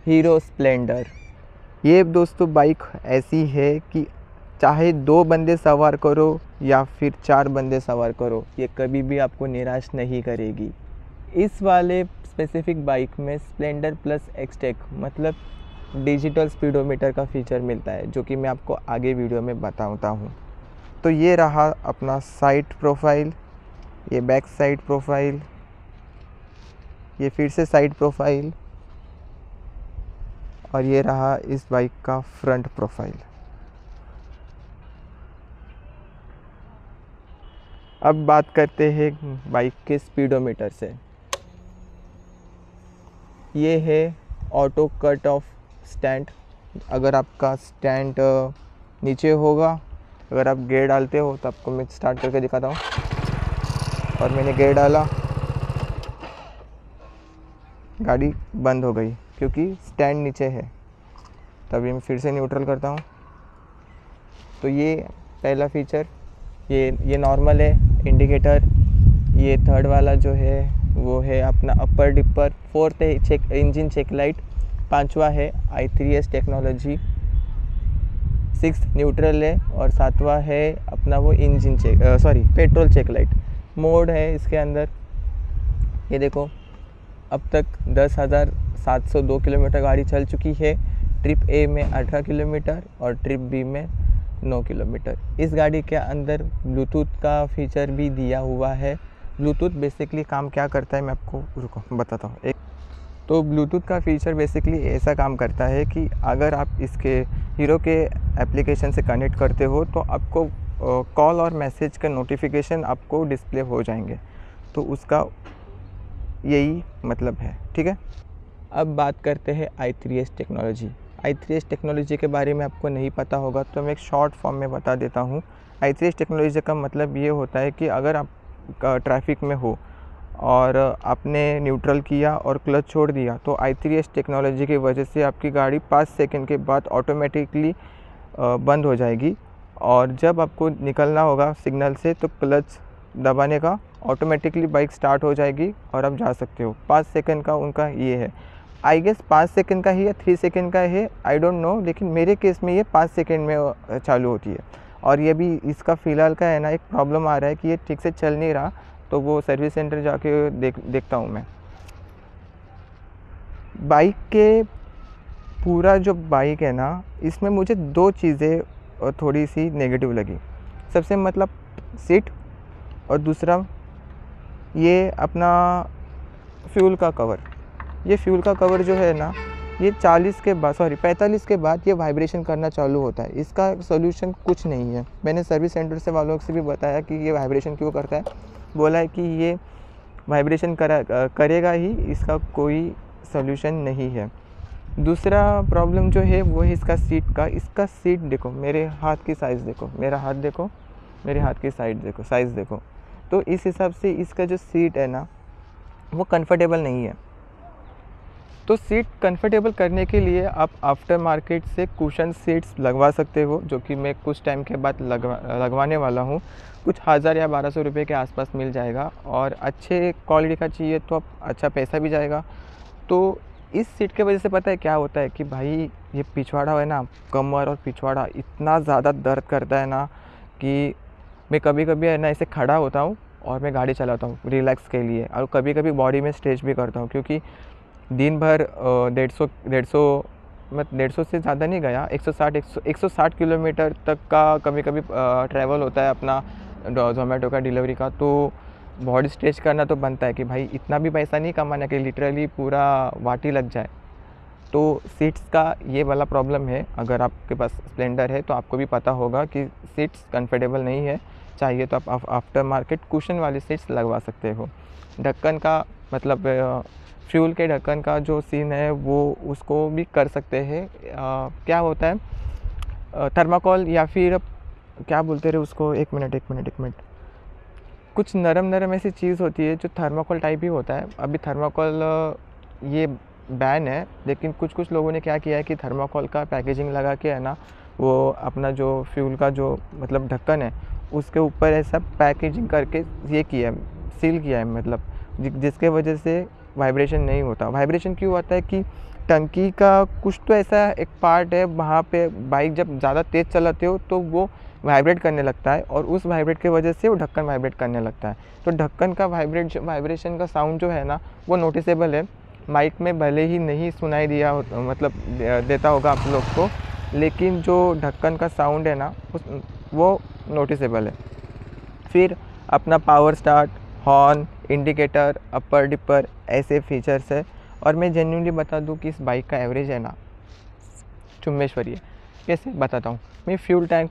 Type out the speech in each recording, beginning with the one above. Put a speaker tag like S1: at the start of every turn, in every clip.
S1: Hero Splendor. ये दोस्तों bike ऐसी है कि चाहे 2 बंदे सवार करो या फिर 4 बंदे सवार करो, ये कभी भी आपको निराश नहीं करेगी। इस वाले स्पेसिफिक बाइक में स्प्लेंडर प्लस एक्सटेक मतलब डिजिटल स्पीडोमीटर का फीचर मिलता है, जो कि मैं आपको आगे वीडियो में बताता हूँ। तो ये रहा अपना साइड प्रोफाइल, ये बैक साइड प्रोफाइल, ये फिर से साइड प्रोफाइल, और ये रहा इस बाइक का फ्रंट प्रोफाइल। अब बात करते हैं बाइक के स्पीडोमीटर से। ये है ऑटो कट ऑफ स्टैंड। अगर आपका स्टैंड नीचे होगा, अगर आप गियर डालते हो तो आपको मैं स्टार्ट करके दिखाता हूँ। और मैंने गियर डाला, गाड़ी बंद हो गई क्योंकि स्टैंड नीचे है। तभी मैं फिर से न्यूट्रल करता हूँ। तो ये पहला फीचर, ये नॉर्मल है इंडिकेटर। ये थर्ड वाला जो है वो है अपना अपर डिपर। फोर्थ है चेक इंजन चेक लाइट। पांचवा है i3s टेक्नोलॉजी। सिक्स्थ न्यूट्रल है। और सातवां है अपना वो engine check petrol check light mode है इसके अंदर। ये देखो, अब तक 10,702 किलोमीटर गाड़ी चल चुकी है। ट्रिप ए में 18 किलोमीटर और ट्रिप बी में 9 किलोमीटर। इस गाड़ी के अंदर ब्लूटूथ का फीचर भी दिया हुआ है। ब्लूटूथ बेसिकली काम क्या करता है मैं आपको बताता हूँ। तो ब्लूटूथ का फीचर बेसिकली ऐसा काम करता है कि अगर आप इसके हीरो के एप्लीकेशन से कनेक्ट करते हो तो आपको कॉल और मैसेज का नोटिफिकेशन आपको डिस्प्ले हो जाएंगे। तो उसका यही मतलब है, ठीक है। अब बात करते हैं i3s टेक्नोलॉजी। i3s टेक्नोलॉजी के बारे में आपको नहीं पता होगा तो मैं एक शॉर्ट फॉर्म में बता देता हूँ। i3s टेक्नोलॉजी का मतलब ये होता है कि अगर आप ट्रैफिक में हो और आपने न्यूट्रल किया और क्लच छोड़ दिया तो i3s टेक्नोलॉजी की वजह से आपकी गाड़ी 5 सेकंड के बाद ऑटोमेटिकली बंद हो जाएगी। और जब आपको निकलना होगा सिग्नल से तो क्लच दबाने का ऑटोमेटिकली बाइक स्टार्ट हो जाएगी और आप जा सकते हो। 5 सेकंड का उनका ये है। आई गेस 5 सेकंड का ही या 3 सेकंड का है, आई डोंट नो, लेकिन मेरे केस में ये 5 सेकंड में चालू होती है। और ये भी इसका फ़िलहाल का है ना, एक प्रॉब्लम आ रहा है कि ये ठीक से चल नहीं रहा, तो वो सर्विस सेंटर जाके देखता हूँ मैं। बाइक के पूरा जो बाइक है ना, इसमें मुझे 2 चीज़ें थोड़ी सी नेगेटिव लगी। सबसे मतलब सीट, और दूसरा ये अपना फ्यूल का कवर। ये फ्यूल का कवर जो है ना, ये 45 के बाद ये वाइब्रेशन करना चालू होता है। इसका सॉल्यूशन कुछ नहीं है। मैंने सर्विस सेंटर से वालों से भी बताया कि ये वाइब्रेशन क्यों करता है। बोला है कि ये वाइब्रेशन करेगा ही, इसका कोई सॉल्यूशन नहीं है। दूसरा प्रॉब्लम जो है वो है इसका सीट का। इसका सीट देखो, मेरे हाथ की साइज़ देखो, मेरा हाथ देखो, मेरे हाथ की साइज़ देखो। तो इस हिसाब से इसका जो सीट है ना वो कंफर्टेबल नहीं है। तो सीट कंफर्टेबल करने के लिए आप आफ्टर मार्केट से कुशन सीट्स लगवा सकते हो, जो कि मैं कुछ टाइम के बाद लगवाने वाला हूँ। कुछ 1000 या 1200 रुपये के आसपास मिल जाएगा। और अच्छे क्वालिटी का चाहिए तो आप अच्छा पैसा भी जाएगा। तो इस सीट के वजह से पता है क्या होता है कि भाई ये पिछवाड़ा है ना, कमर और पिछवाड़ा इतना ज़्यादा दर्द करता है ना कि मैं कभी कभी है ना ऐसे खड़ा होता हूँ और मैं गाड़ी चलाता हूँ रिलैक्स के लिए। और कभी कभी बॉडी में स्ट्रेच भी करता हूँ, क्योंकि दिन भर 150 से ज़्यादा नहीं गया, 160 किलोमीटर तक का कभी कभी ट्रैवल होता है अपना ज़ोमैटो का डिलीवरी का। तो बॉडी स्ट्रेच करना तो बनता है कि भाई इतना भी पैसा नहीं कमाना कि लिटरली पूरा वाटी लग जाए। तो सीट्स का ये वाला प्रॉब्लम है। अगर आपके पास स्प्लेंडर है तो आपको भी पता होगा कि सीट्स कंफर्टेबल नहीं है। चाहिए तो आप आफ्टर मार्केट कुशन वाली सीट्स लगवा सकते हो। ढक्कन का मतलब फ्यूल के ढक्कन का जो सीन है वो उसको भी कर सकते हैं। क्या होता है थर्माकोल या फिर क्या बोलते रहे उसको, एक मिनट, कुछ नरम ऐसी चीज़ होती है जो थर्माकोल टाइप ही होता है। अभी थर्माकोल ये बैन है, लेकिन कुछ लोगों ने क्या किया है कि थर्माकोल का पैकेजिंग लगा के है ना, वो अपना जो फ्यूल का जो मतलब ढक्कन है उसके ऊपर ऐसा पैकेजिंग करके ये किया है, सील किया है, मतलब जिसके वजह से वाइब्रेशन नहीं होता। वाइब्रेशन क्यों होता है कि टंकी का कुछ तो ऐसा एक पार्ट है, वहाँ पे बाइक जब ज़्यादा तेज़ चलाते हो तो वो वाइब्रेट करने लगता है, और उस वाइब्रेट की वजह से वो ढक्कन वाइब्रेट करने लगता है। तो ढक्कन का वाइब्रेशन का साउंड जो है ना, वो नोटिसेबल है। माइक में भले ही नहीं सुनाई दिया हो, मतलब देता होगा आप लोग को, लेकिन जो ढक्कन का साउंड है ना, वो नोटिसेबल है। फिर अपना power start, horn, indicator, upper dipper, ऐसे फीचर्स है। और मैं जेन्युइनली बता दूं कि इस बाइक का एवरेज है ना, चुम्बेश्वरी है। कैसे बताता हूँ। मैं फ्यूल टैंक,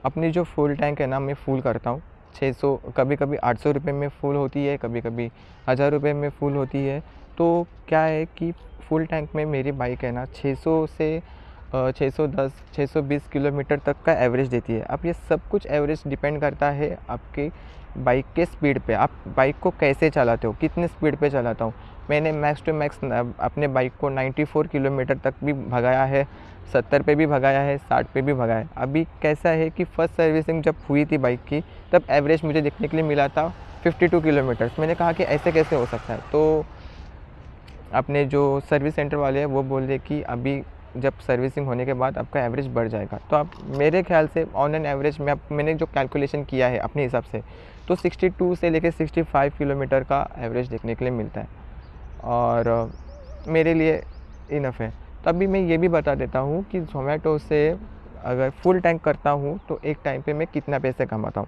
S1: अपनी जो फ्यूल टैंक है ना, मैं फुल करता हूँ 600, कभी कभी 800 रुपये में फुल होती है, कभी कभी 1000 रुपये में फुल होती है। तो क्या है कि फुल टैंक में मेरी बाइक है ना 600 से 610 620 किलोमीटर तक का एवरेज देती है। अब ये सब कुछ एवरेज डिपेंड करता है आपकी बाइक के स्पीड पे, आप बाइक को कैसे चलाते हो, कितने स्पीड पे चलाता हूँ। मैंने मैक्स टू मैक्स अपने बाइक को 94 किलोमीटर तक भी भगाया है, 70 पे भी भगाया है, 60 पे भी भगाया है। अभी कैसा है कि फ़र्स्ट सर्विसिंग जब हुई थी बाइक की, तब एवरेज मुझे देखने के लिए मिला था 52 किलोमीटर्स। मैंने कहा कि ऐसे कैसे हो सकता है। तो अपने जो सर्विस सेंटर वाले हैं वो बोल रहे कि अभी जब सर्विसिंग होने के बाद आपका एवरेज बढ़ जाएगा। तो आप मेरे ख्याल से ऑन एन एवरेज में, मैंने जो कैलकुलेशन किया है अपने हिसाब से, तो 62 से लेकर 65 किलोमीटर का एवरेज देखने के लिए मिलता है, और मेरे लिए इनफ है। तभी मैं ये भी बता देता हूँ कि ज़ोमैटो से अगर फुल टैंक करता हूँ तो एक टाइम पे मैं कितना पैसे कमाता हूँ।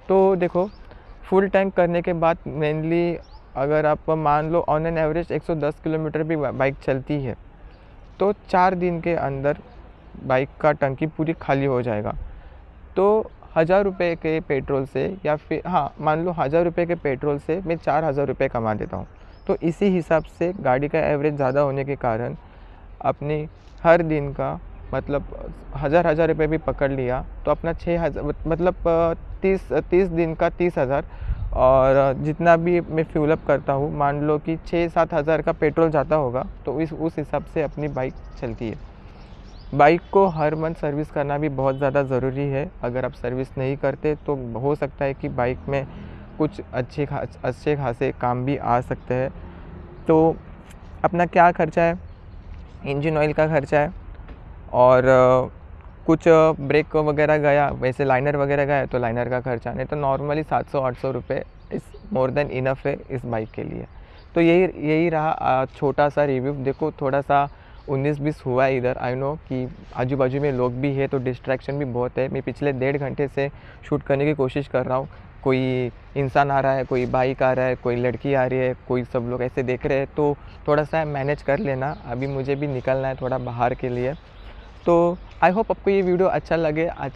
S1: तो देखो, फुल टैंक करने के बाद मेनली अगर आप मान लो ऑन एन एवरेज 110 किलोमीटर भी बाइक चलती है, तो 4 दिन के अंदर बाइक का टंकी पूरी खाली हो जाएगा। तो 1000 रुपये के पेट्रोल से, या फिर हाँ मान लो 1000 रुपये के पेट्रोल से मैं 4000 रुपये कमा देता हूँ। तो इसी हिसाब से गाड़ी का एवरेज ज़्यादा होने के कारण अपनी हर दिन का, मतलब 1000 रुपये भी पकड़ लिया तो अपना 6000, मतलब 30 दिन का 30,000। और जितना भी मैं फ्यूल अप करता हूँ, मान लो कि 6-7 हज़ार का पेट्रोल जाता होगा, तो उस हिसाब से अपनी बाइक चलती है। बाइक को हर मंथ सर्विस करना भी बहुत ज़्यादा ज़रूरी है। अगर आप सर्विस नहीं करते तो हो सकता है कि बाइक में कुछ अच्छे खासे काम भी आ सकते हैं। तो अपना क्या खर्चा है, इंजन ऑयल का खर्चा है, और कुछ ब्रेक वगैरह गया, वैसे लाइनर वगैरह गया तो लाइनर का खर्चा, नहीं तो नॉर्मली 700-800 रुपये इस मोर देन इनफ है इस बाइक के लिए। तो यही रहा छोटा सा रिव्यू। देखो थोड़ा सा 19-20 हुआ है इधर, आई नो कि आजू बाजू में लोग भी है तो डिस्ट्रैक्शन भी बहुत है। मैं पिछले 1.5 घंटे से शूट करने की कोशिश कर रहा हूँ। कोई इंसान आ रहा है, कोई बाइक आ रहा है, कोई लड़की आ रही है, कोई सब लोग ऐसे देख रहे हैं, तो थोड़ा सा मैनेज कर लेना। अभी मुझे भी निकलना है थोड़ा बाहर के लिए। तो आई होप आपको ये वीडियो अच्छा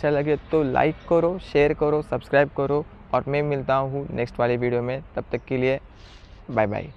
S1: लगे तो लाइक करो, शेयर करो, सब्सक्राइब करो, और मैं मिलता हूँ नेक्स्ट वाले वीडियो में। तब तक के लिए बाय बाय।